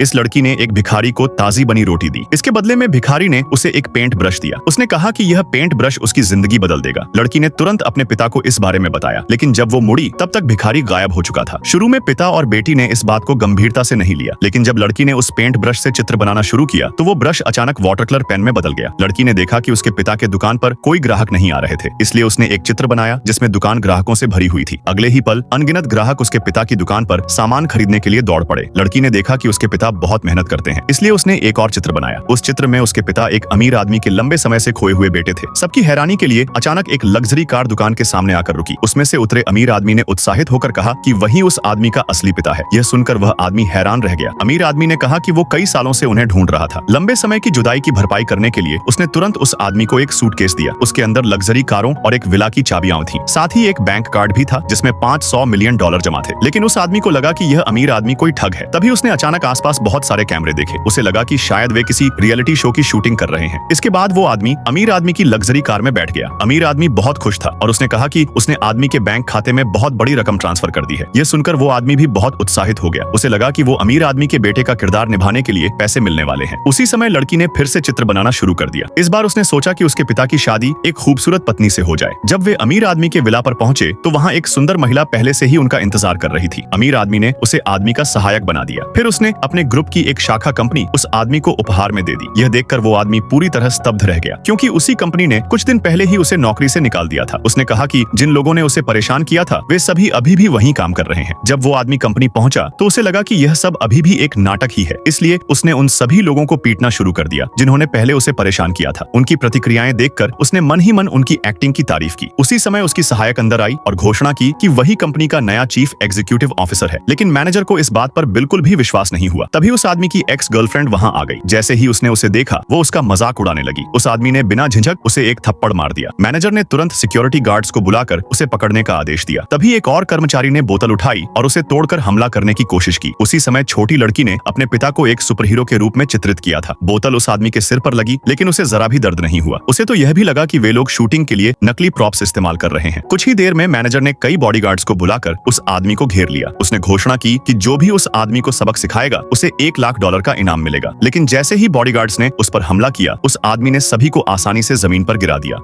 इस लड़की ने एक भिखारी को ताजी बनी रोटी दी। इसके बदले में भिखारी ने उसे एक पेंट ब्रश दिया। उसने कहा कि यह पेंट ब्रश उसकी जिंदगी बदल देगा। लड़की ने तुरंत अपने पिता को इस बारे में बताया, लेकिन जब वो मुड़ी तब तक भिखारी गायब हो चुका था। शुरू में पिता और बेटी ने इस बात को गंभीरता से नहीं लिया, लेकिन जब लड़की ने उस पेंट ब्रश से चित्र बनाना शुरू किया तो वो ब्रश अचानक वाटर कलर पेन में बदल गया। लड़की ने देखा कि उसके पिता के दुकान पर कोई ग्राहक नहीं आ रहे थे, इसलिए उसने एक चित्र बनाया जिसमें दुकान ग्राहकों से भरी हुई थी। अगले ही पल अनगिनत ग्राहक उसके पिता की दुकान पर सामान खरीदने के लिए दौड़ पड़े। लड़की ने देखा कि उसके पिता बहुत मेहनत करते हैं, इसलिए उसने एक और चित्र बनाया। उस चित्र में उसके पिता एक अमीर आदमी के लंबे समय से खोए हुए बेटे थे। सबकी हैरानी के लिए अचानक एक लग्जरी कार दुकान के सामने आकर रुकी। उसमें से उतरे अमीर आदमी ने उत्साहित होकर कहा कि वही उस आदमी का असली पिता है। यह सुनकर वह आदमी हैरान रह गया। अमीर आदमी ने कहा कि वो कई सालों से उन्हें ढूंढ रहा था। लंबे समय की जुदाई की भरपाई करने के लिए उसने तुरंत उस आदमी को एक सूटकेस दिया। उसके अंदर लग्जरी कारों और एक विला की चाबियां थीं। साथ ही एक बैंक कार्ड भी था जिसमें $500 मिलियन जमा थे। लेकिन उस आदमी को लगा कि यह अमीर आदमी कोई ठग है। तभी उसने अचानक आसपास बहुत सारे कैमरे देखे। उसे लगा कि शायद वे किसी रियलिटी शो की शूटिंग कर रहे हैं। इसके बाद वो आदमी अमीर आदमी की लग्जरी कार में बैठ गया। अमीर आदमी बहुत खुश था और उसने कहा कि उसने आदमी के बैंक खाते में बहुत बड़ी रकम ट्रांसफर कर दी है। यह सुनकर वो आदमी भी बहुत उत्साहित हो गया। उसे लगा कि वो अमीर आदमी के बेटे का किरदार निभाने के लिए पैसे मिलने वाले हैं। उसी समय लड़की ने फिर से चित्र बनाना शुरू कर दिया। इस बार उसने सोचा कि उसके पिता की शादी एक खूबसूरत पत्नी से हो जाए। जब वे अमीर आदमी के विला पर पहुंचे तो वहां एक सुंदर महिला पहले से ही उनका इंतजार कर रही थी। अमीर आदमी ने उसे आदमी का सहायक बना दिया। फिर उसने अपने ग्रुप की एक शाखा कंपनी उस आदमी को उपहार में दे दी। यह देखकर वो आदमी पूरी तरह स्तब्ध रह गया, क्योंकि उसी कंपनी ने कुछ दिन पहले ही उसे नौकरी से निकाल दिया था। उसने कहा कि जिन लोगों ने उसे परेशान किया था वे सभी अभी भी वहीं काम कर रहे हैं। जब वो आदमी कंपनी पहुंचा तो उसे लगा कि यह सब अभी भी एक नाटक ही है, इसलिए उसने उन सभी लोगों को पीटना शुरू कर दिया जिन्होंने पहले उसे परेशान किया था। उनकी प्रतिक्रियाएं देखकर उसने मन ही मन उनकी एक्टिंग की तारीफ की। उसी समय उसकी सहायक अंदर आई और घोषणा की कि वही कंपनी का नया चीफ एग्जीक्यूटिव ऑफिसर है। लेकिन मैनेजर को इस बात पर बिल्कुल भी विश्वास नहीं हुआ। तभी उस आदमी की एक्स गर्लफ्रेंड वहां आ गई। जैसे ही उसने उसे देखा वो उसका मजाक उड़ाने लगी। उस आदमी ने बिना झिझक उसे एक थप्पड़ मार दिया। मैनेजर ने तुरंत सिक्योरिटी गार्ड्स को बुलाकर उसे पकड़ने का आदेश दिया। तभी एक और कर्मचारी ने बोतल उठाई और उसे तोड़कर हमला करने की कोशिश की। उसी समय छोटी लड़की ने अपने पिता को एक सुपरहीरो के रूप में चित्रित किया था। बोतल उस आदमी के सिर पर लगी, लेकिन उसे जरा भी दर्द नहीं हुआ। उसे तो यह भी लगा कि वे लोग शूटिंग के लिए नकली प्रॉप्स इस्तेमाल कर रहे हैं। कुछ ही देर में मैनेजर ने कई बॉडीगार्ड्स को बुलाकर उस आदमी को घेर लिया। उसने घोषणा की कि जो भी उस आदमी को सबक सिखाएगा उसे $1 लाख का इनाम मिलेगा। लेकिन जैसे ही बॉडीगार्ड्स ने उस पर हमला किया, उस आदमी ने सभी को आसानी से जमीन पर गिरा दिया।